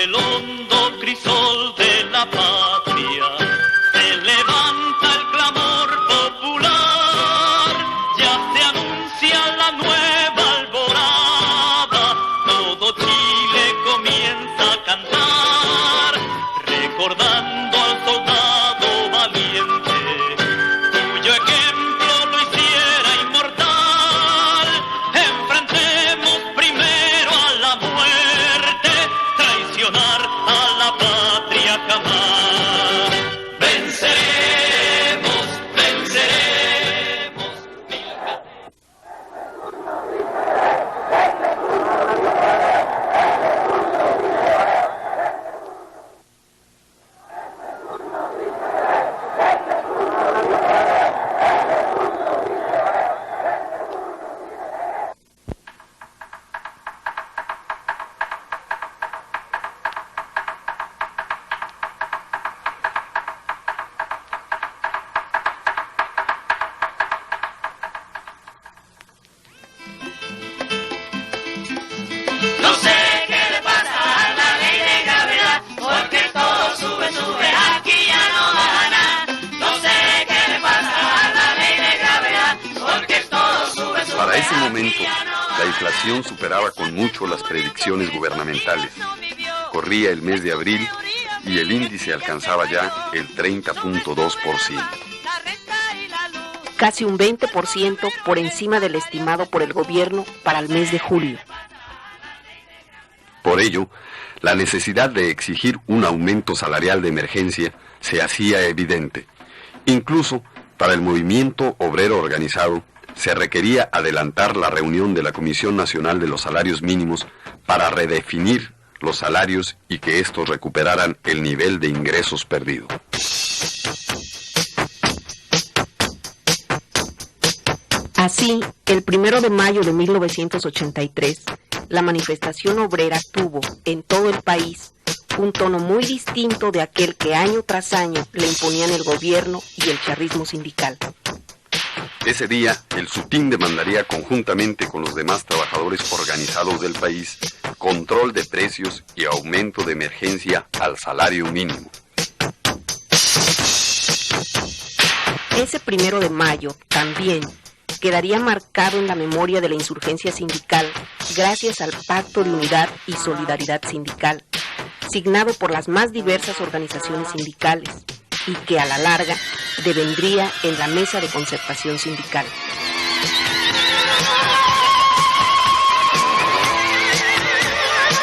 el hondo crisol de la patria se levanta el clamor popular, ya se anuncia la nueva alborada, todo Chile comienza a cantar, recordando al soldado valiente, cuyo ejemplo lo hiciera inmortal. Enfrentemos primero a la muerte, traicionar a la patria jamás. Venceremos, venceremos. No sé qué le pasa a la ley de gravedad, porque todo sube, sube, aquí ya no baja nada. No sé qué le pasa a la ley de gravedad, porque todo sube, sube. Para ese momento, aquí ya no la inflación superaba con mucho las predicciones gubernamentales. Corría el mes de abril y el índice alcanzaba ya el 30.2%. Casi un 20% por encima del estimado por el gobierno para el mes de julio. Por ello, la necesidad de exigir un aumento salarial de emergencia se hacía evidente. Incluso, para el movimiento obrero organizado, se requería adelantar la reunión de la Comisión Nacional de los Salarios Mínimos para redefinir los salarios y que estos recuperaran el nivel de ingresos perdido. Así, el 1 de mayo de 1983, la manifestación obrera tuvo, en todo el país, un tono muy distinto de aquel que año tras año le imponían el gobierno y el charrismo sindical. Ese día, el SUTIN demandaría conjuntamente con los demás trabajadores organizados del país control de precios y aumento de emergencia al salario mínimo. Ese 1 de mayo, también, quedaría marcado en la memoria de la insurgencia sindical gracias al Pacto de Unidad y Solidaridad Sindical, signado por las más diversas organizaciones sindicales y que a la larga devendría en la Mesa de Concertación Sindical.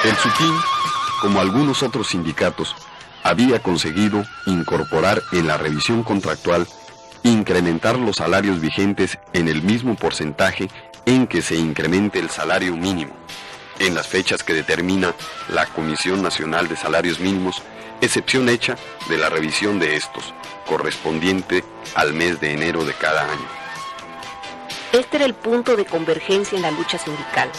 El SUTIN, como algunos otros sindicatos, había conseguido incorporar en la revisión contractual incrementar los salarios vigentes en el mismo porcentaje en que se incremente el salario mínimo, en las fechas que determina la Comisión Nacional de Salarios Mínimos, excepción hecha de la revisión de estos, correspondiente al mes de enero de cada año. Este era el punto de convergencia en la lucha sindical.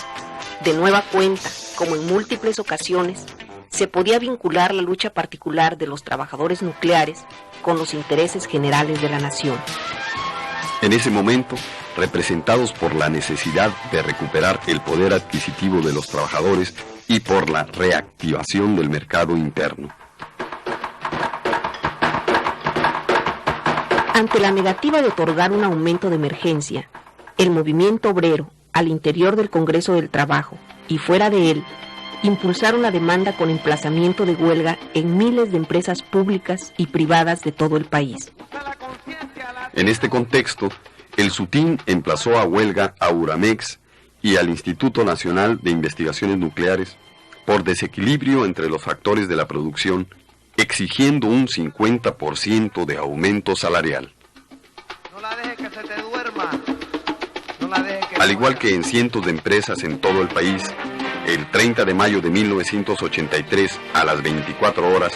De nueva cuenta, como en múltiples ocasiones, se podía vincular la lucha particular de los trabajadores nucleares con los intereses generales de la nación. En ese momento, representados por la necesidad de recuperar el poder adquisitivo de los trabajadores y por la reactivación del mercado interno. Ante la negativa de otorgar un aumento de emergencia, el movimiento obrero, al interior del Congreso del Trabajo y fuera de él, impulsaron la demanda con emplazamiento de huelga en miles de empresas públicas y privadas de todo el país. En este contexto, el SUTIN emplazó a huelga a Uramex y al Instituto Nacional de Investigaciones Nucleares por desequilibrio entre los factores de la producción, exigiendo un 50% de aumento salarial. No la dejes que se te duerma. No la dejes que... Al igual que en cientos de empresas en todo el país, el 30 de mayo de 1983, a las 24 horas,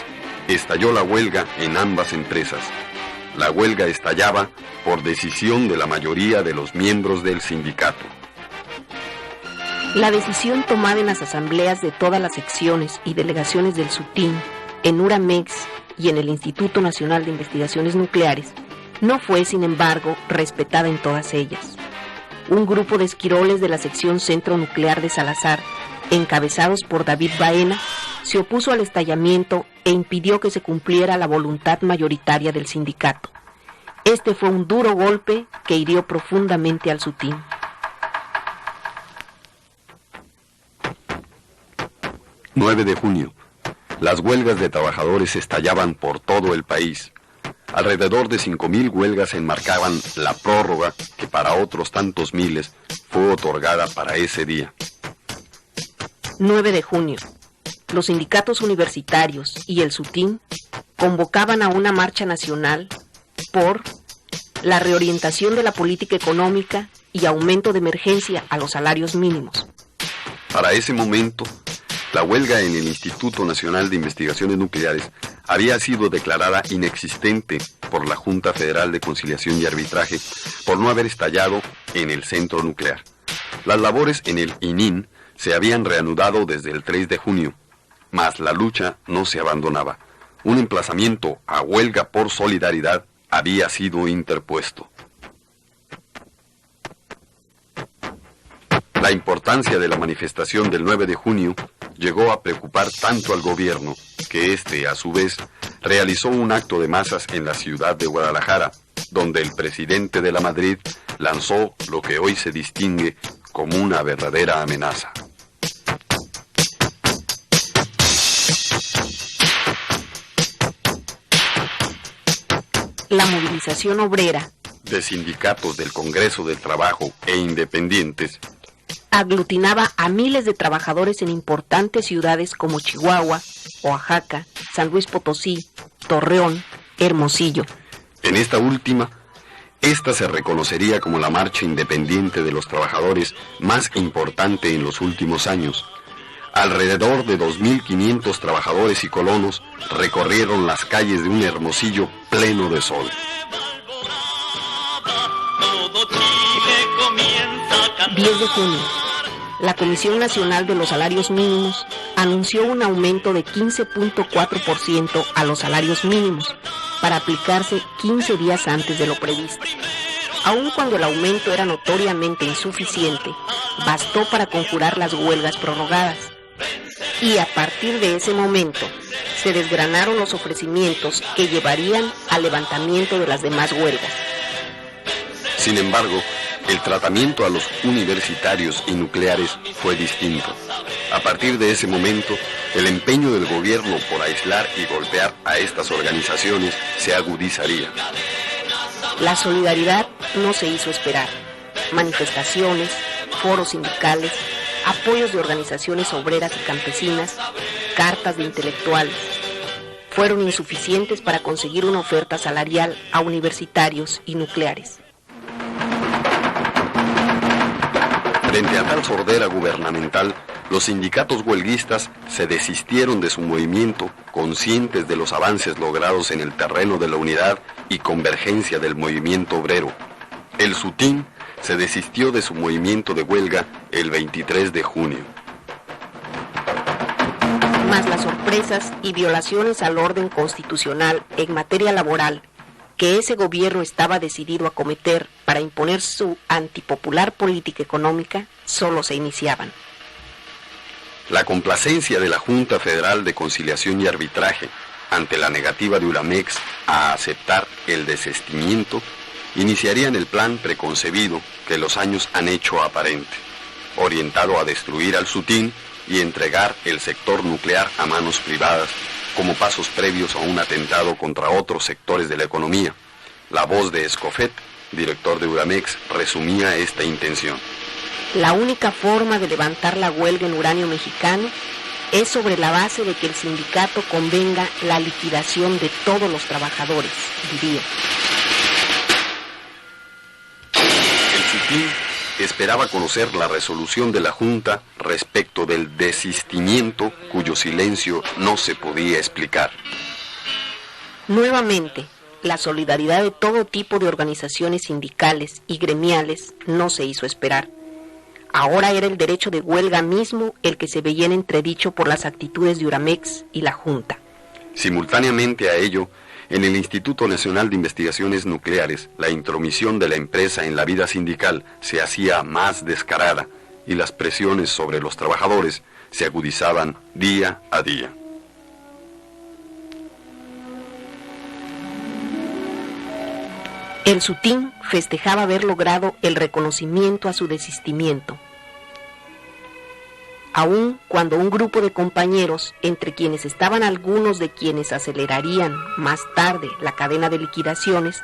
estalló la huelga en ambas empresas. La huelga estallaba por decisión de la mayoría de los miembros del sindicato. La decisión tomada en las asambleas de todas las secciones y delegaciones del SUTIN, en Uramex y en el Instituto Nacional de Investigaciones Nucleares, no fue, sin embargo, respetada en todas ellas. Un grupo de esquiroles de la sección Centro Nuclear de Salazar, encabezados por David Baena, se opuso al estallamiento e impidió que se cumpliera la voluntad mayoritaria del sindicato. Este fue un duro golpe que hirió profundamente al Sutín. ...9 de junio... Las huelgas de trabajadores estallaban por todo el país. Alrededor de 5.000 huelgas enmarcaban la prórroga que para otros tantos miles fue otorgada para ese día. 9 de junio. Los sindicatos universitarios y el Sutín convocaban a una marcha nacional por la reorientación de la política económica y aumento de emergencia a los salarios mínimos. Para ese momento, la huelga en el Instituto Nacional de Investigaciones Nucleares había sido declarada inexistente por la Junta Federal de Conciliación y Arbitraje por no haber estallado en el centro nuclear. Las labores en el ININ se habían reanudado desde el 3 de junio, mas la lucha no se abandonaba. Un emplazamiento a huelga por solidaridad había sido interpuesto. La importancia de la manifestación del 9 de junio llegó a preocupar tanto al gobierno que éste, a su vez, realizó un acto de masas en la ciudad de Guadalajara, donde el presidente de la Madrid lanzó lo que hoy se distingue como una verdadera amenaza. La movilización obrera De sindicatos del Congreso del Trabajo e independientes aglutinaba a miles de trabajadores en importantes ciudades como Chihuahua, Oaxaca, San Luis Potosí, Torreón, Hermosillo. En esta última, esta se reconocería como la marcha independiente de los trabajadores más importante en los últimos años. Alrededor de 2.500 trabajadores y colonos recorrieron las calles de un Hermosillo pleno de sol. 10 de junio. La Comisión Nacional de los Salarios Mínimos anunció un aumento de 15.4% a los salarios mínimos para aplicarse 15 días antes de lo previsto. Aun cuando el aumento era notoriamente insuficiente, bastó para conjurar las huelgas prorrogadas. Y a partir de ese momento, se desgranaron los ofrecimientos que llevarían al levantamiento de las demás huelgas. Sin embargo, el tratamiento a los universitarios y nucleares fue distinto. A partir de ese momento, el empeño del gobierno por aislar y golpear a estas organizaciones se agudizaría. La solidaridad no se hizo esperar. Manifestaciones, foros sindicales, apoyos de organizaciones obreras y campesinas, cartas de intelectuales, fueron insuficientes para conseguir una oferta salarial a universitarios y nucleares. Frente a tal sordera gubernamental, los sindicatos huelguistas se desistieron de su movimiento, conscientes de los avances logrados en el terreno de la unidad y convergencia del movimiento obrero. El Sutín se desistió de su movimiento de huelga el 23 de junio. Mas las sorpresas y violaciones al orden constitucional en materia laboral que ese gobierno estaba decidido a cometer para imponer su antipopular política económica solo se iniciaban. La complacencia de la Junta Federal de Conciliación y Arbitraje ante la negativa de Uramex a aceptar el desistimiento iniciarían el plan preconcebido que los años han hecho aparente, orientado a destruir al Sutín y entregar el sector nuclear a manos privadas como pasos previos a un atentado contra otros sectores de la economía. La voz de Escofet, director de Uramex, resumía esta intención. La única forma de levantar la huelga en uranio mexicano es sobre la base de que el sindicato convenga la liquidación de todos los trabajadores, diría. El Sutín esperaba conocer la resolución de la Junta respecto del desistimiento, cuyo silencio no se podía explicar. Nuevamente, la solidaridad de todo tipo de organizaciones sindicales y gremiales no se hizo esperar. Ahora era el derecho de huelga mismo el que se veía en entredicho por las actitudes de Uramex y la Junta. Simultáneamente a ello, en el Instituto Nacional de Investigaciones Nucleares, la intromisión de la empresa en la vida sindical se hacía más descarada y las presiones sobre los trabajadores se agudizaban día a día. El Sutín festejaba haber logrado el reconocimiento a su desistimiento. Aun cuando un grupo de compañeros, entre quienes estaban algunos de quienes acelerarían más tarde la cadena de liquidaciones,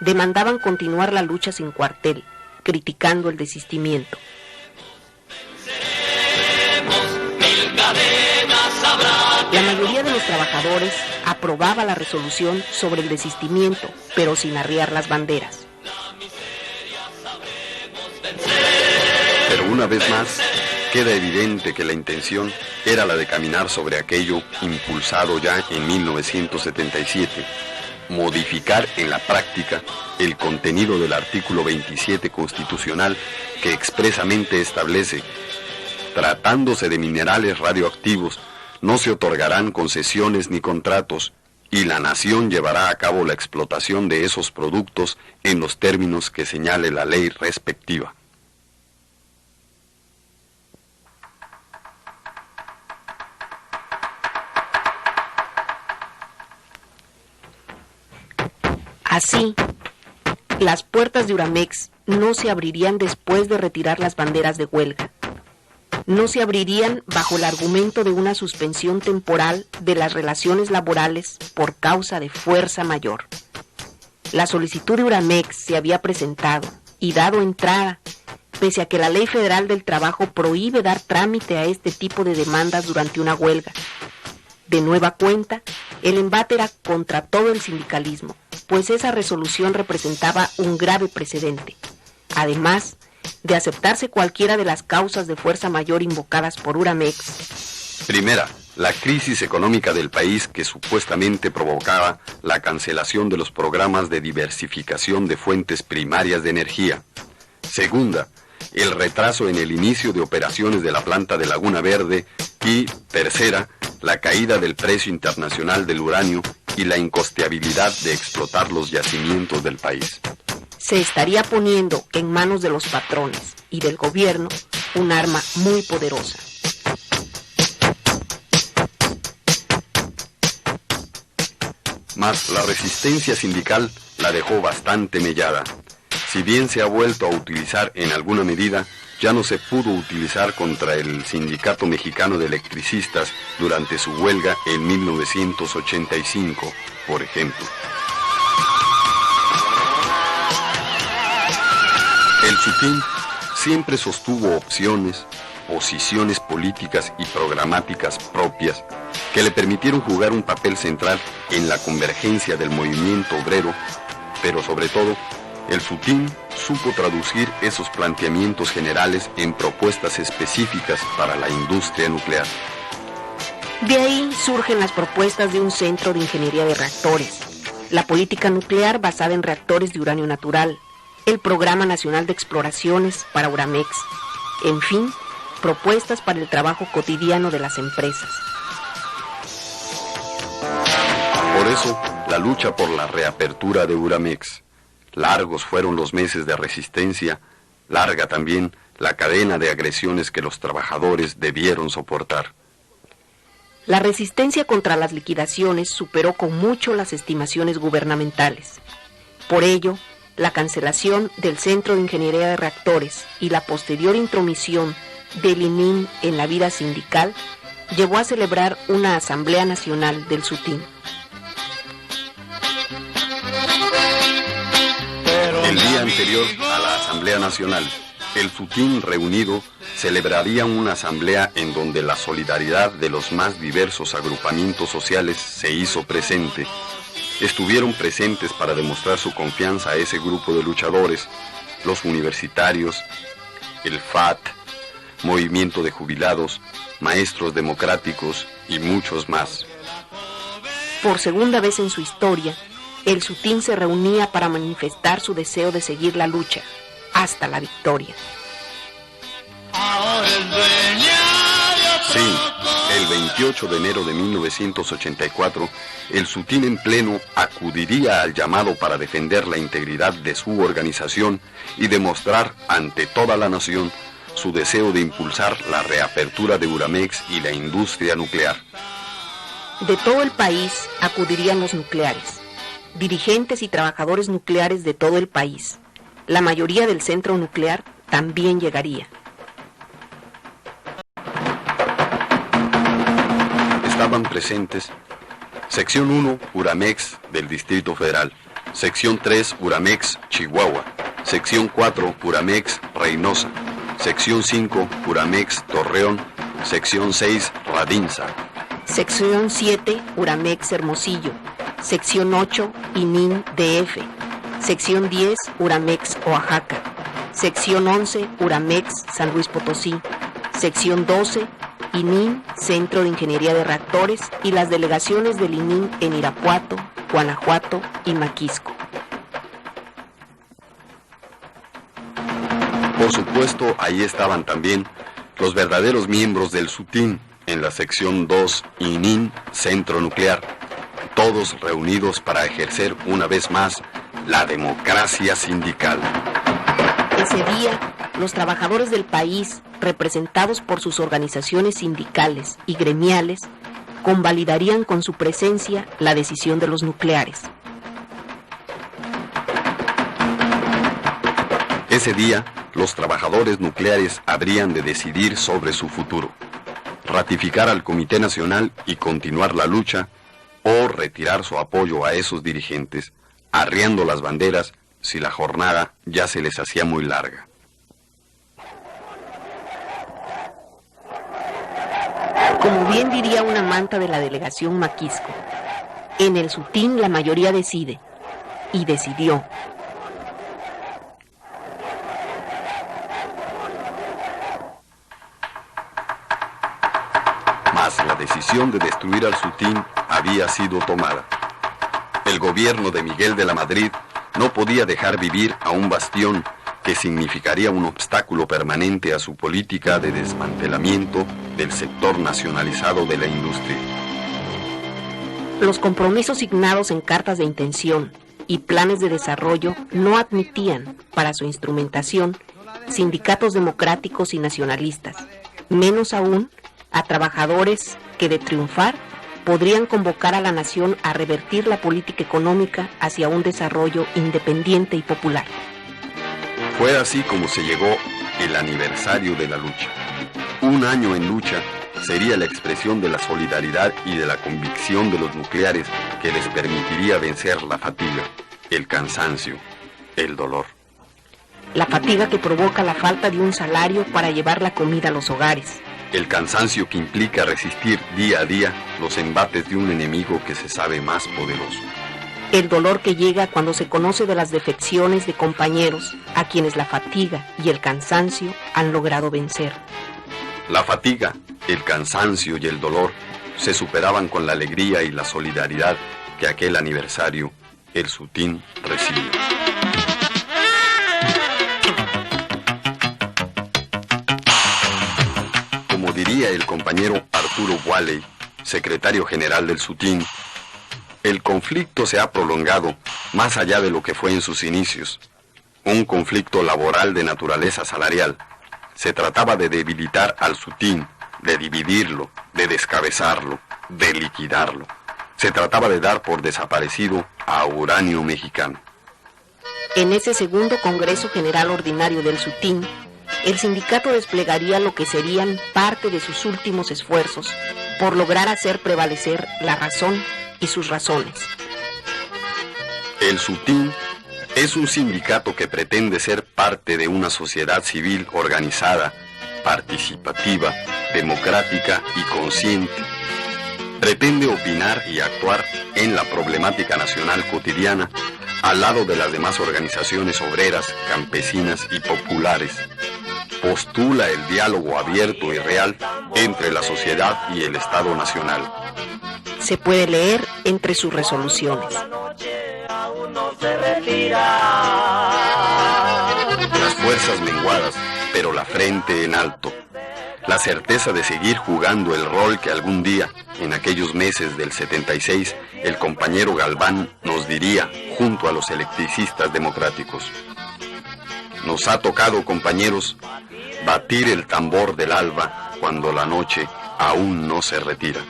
demandaban continuar la lucha sin cuartel, criticando el desistimiento. La mayoría de los trabajadores aprobaba la resolución sobre el desistimiento, pero sin arriar las banderas. Pero una vez más, queda evidente que la intención era la de caminar sobre aquello impulsado ya en 1977, modificar en la práctica el contenido del artículo 27 constitucional que expresamente establece: tratándose de minerales radioactivos, no se otorgarán concesiones ni contratos, y la nación llevará a cabo la explotación de esos productos en los términos que señale la ley respectiva. Así, las puertas de Uramex no se abrirían después de retirar las banderas de huelga. No se abrirían bajo el argumento de una suspensión temporal de las relaciones laborales por causa de fuerza mayor. La solicitud de Uramex se había presentado y dado entrada, pese a que la Ley Federal del Trabajo prohíbe dar trámite a este tipo de demandas durante una huelga. De nueva cuenta, el embate era contra todo el sindicalismo, pues esa resolución representaba un grave precedente. Además de aceptarse cualquiera de las causas de fuerza mayor invocadas por Uramex. Primera, la crisis económica del país que supuestamente provocaba la cancelación de los programas de diversificación de fuentes primarias de energía. Segunda, el retraso en el inicio de operaciones de la planta de Laguna Verde. Y tercera, la caída del precio internacional del uranio y la incosteabilidad de explotar los yacimientos del país. Se estaría poniendo en manos de los patrones y del gobierno un arma muy poderosa. Mas la resistencia sindical la dejó bastante mellada. Si bien se ha vuelto a utilizar en alguna medida, ya no se pudo utilizar contra el Sindicato Mexicano de Electricistas durante su huelga en 1985, por ejemplo. El Sutín siempre sostuvo opciones, posiciones políticas y programáticas propias que le permitieron jugar un papel central en la convergencia del movimiento obrero, pero sobre todo, el Sutín supo traducir esos planteamientos generales en propuestas específicas para la industria nuclear. De ahí surgen las propuestas de un centro de ingeniería de reactores, la política nuclear basada en reactores de uranio natural, el Programa Nacional de Exploraciones para Uramex, en fin, propuestas para el trabajo cotidiano de las empresas. Por eso, la lucha por la reapertura de Uramex. Largos fueron los meses de resistencia, larga también la cadena de agresiones que los trabajadores debieron soportar. La resistencia contra las liquidaciones superó con mucho las estimaciones gubernamentales. Por ello, la cancelación del Centro de Ingeniería de Reactores y la posterior intromisión del ININ en la vida sindical llevó a celebrar una Asamblea Nacional del Sutín. El día anterior a la Asamblea Nacional, el Sutín reunido celebraría una asamblea en donde la solidaridad de los más diversos agrupamientos sociales se hizo presente. Estuvieron presentes para demostrar su confianza a ese grupo de luchadores, los universitarios, el FAT, Movimiento de Jubilados, Maestros Democráticos y muchos más. Por segunda vez en su historia, el Sutín se reunía para manifestar su deseo de seguir la lucha hasta la victoria. Sí, el 28 de enero de 1984, el Sutín en pleno acudiría al llamado para defender la integridad de su organización y demostrar ante toda la nación su deseo de impulsar la reapertura de Uramex y la industria nuclear. De todo el país acudirían los nucleares, dirigentes y trabajadores nucleares de todo el país. La mayoría del centro nuclear también llegaría. Estaban presentes Sección 1, Uramex del Distrito Federal. Sección 3, Uramex, Chihuahua. Sección 4, Uramex, Reynosa. Sección 5, Uramex, Torreón. Sección 6, Radinza. Sección 7, Uramex, Hermosillo. Sección 8, ININ, DF. Sección 10, Uramex, Oaxaca. Sección 11, Uramex, San Luis Potosí. Sección 12, ININ, Centro de Ingeniería de Reactores, y las delegaciones del ININ en Irapuato, Guanajuato y Maquisco. Por supuesto, ahí estaban también los verdaderos miembros del SUTIN en la sección 2, ININ, Centro Nuclear, todos reunidos para ejercer una vez más la democracia sindical. Ese día, los trabajadores del país, representados por sus organizaciones sindicales y gremiales, convalidarían con su presencia la decisión de los nucleares. Ese día, los trabajadores nucleares habrían de decidir sobre su futuro, ratificar al Comité Nacional y continuar la lucha, o retirar su apoyo a esos dirigentes, arriando las banderas si la jornada ya se les hacía muy larga. Como bien diría una manta de la delegación Maquisco, en el SUTIN la mayoría decide, y decidió. Mas la decisión de destruir al SUTIN había sido tomada. El gobierno de Miguel de la Madrid no podía dejar vivir a un bastión que significaría un obstáculo permanente a su política de desmantelamiento del sector nacionalizado de la industria. Los compromisos signados en cartas de intención y planes de desarrollo no admitían, para su instrumentación, sindicatos democráticos y nacionalistas, menos aún a trabajadores que, de triunfar, podrían convocar a la nación a revertir la política económica hacia un desarrollo independiente y popular. Fue así como se llegó el aniversario de la lucha. Un año en lucha sería la expresión de la solidaridad y de la convicción de los nucleares que les permitiría vencer la fatiga, el cansancio, el dolor. La fatiga que provoca la falta de un salario para llevar la comida a los hogares. El cansancio que implica resistir día a día los embates de un enemigo que se sabe más poderoso. El dolor que llega cuando se conoce de las defecciones de compañeros a quienes la fatiga y el cansancio han logrado vencer. La fatiga, el cansancio y el dolor se superaban con la alegría y la solidaridad que aquel aniversario el SUTIN recibió. Como diría el compañero Arturo Waley, secretario general del SUTIN, el conflicto se ha prolongado más allá de lo que fue en sus inicios. Un conflicto laboral de naturaleza salarial. Se trataba de debilitar al SUTIN, de dividirlo, de descabezarlo, de liquidarlo. Se trataba de dar por desaparecido a Uranio Mexicano. En ese segundo Congreso General Ordinario del SUTIN, el sindicato desplegaría lo que serían parte de sus últimos esfuerzos por lograr hacer prevalecer la razón y sus razones. El SUTIN es un sindicato que pretende ser parte de una sociedad civil organizada, participativa, democrática y consciente. Pretende opinar y actuar en la problemática nacional cotidiana al lado de las demás organizaciones obreras, campesinas y populares. Postula el diálogo abierto y real entre la sociedad y el Estado Nacional. Se puede leer entre sus resoluciones. Las fuerzas menguadas, pero la frente en alto. La certeza de seguir jugando el rol que algún día, en aquellos meses del 76, el compañero Galván nos diría junto a los electricistas democráticos. Nos ha tocado, compañeros, batir el tambor del alba cuando la noche aún no se retira.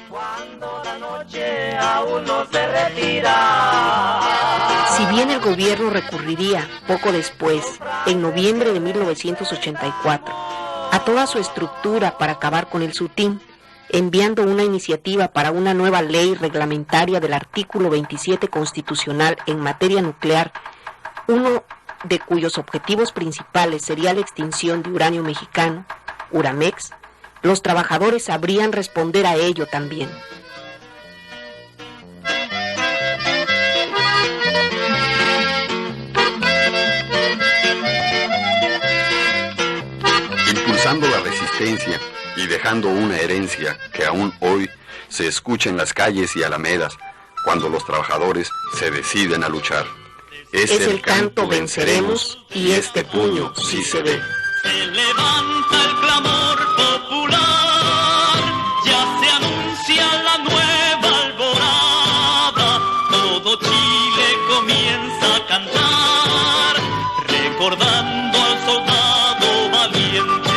Cuando la noche aún no se retira. Si bien el gobierno recurriría poco después, en noviembre de 1984, a toda su estructura para acabar con el SUTIN, enviando una iniciativa para una nueva ley reglamentaria del artículo 27 constitucional en materia nuclear, uno de cuyos objetivos principales sería la extinción de uranio mexicano, Uramex, los trabajadores sabrían responder a ello también. Impulsando la resistencia y dejando una herencia que aún hoy se escucha en las calles y alamedas cuando los trabajadores se deciden a luchar. Es el canto venceremos y este puño sí se ve. Se levanta el clamor popular, ya se anuncia la nueva alborada, todo Chile comienza a cantar, recordando al soldado valiente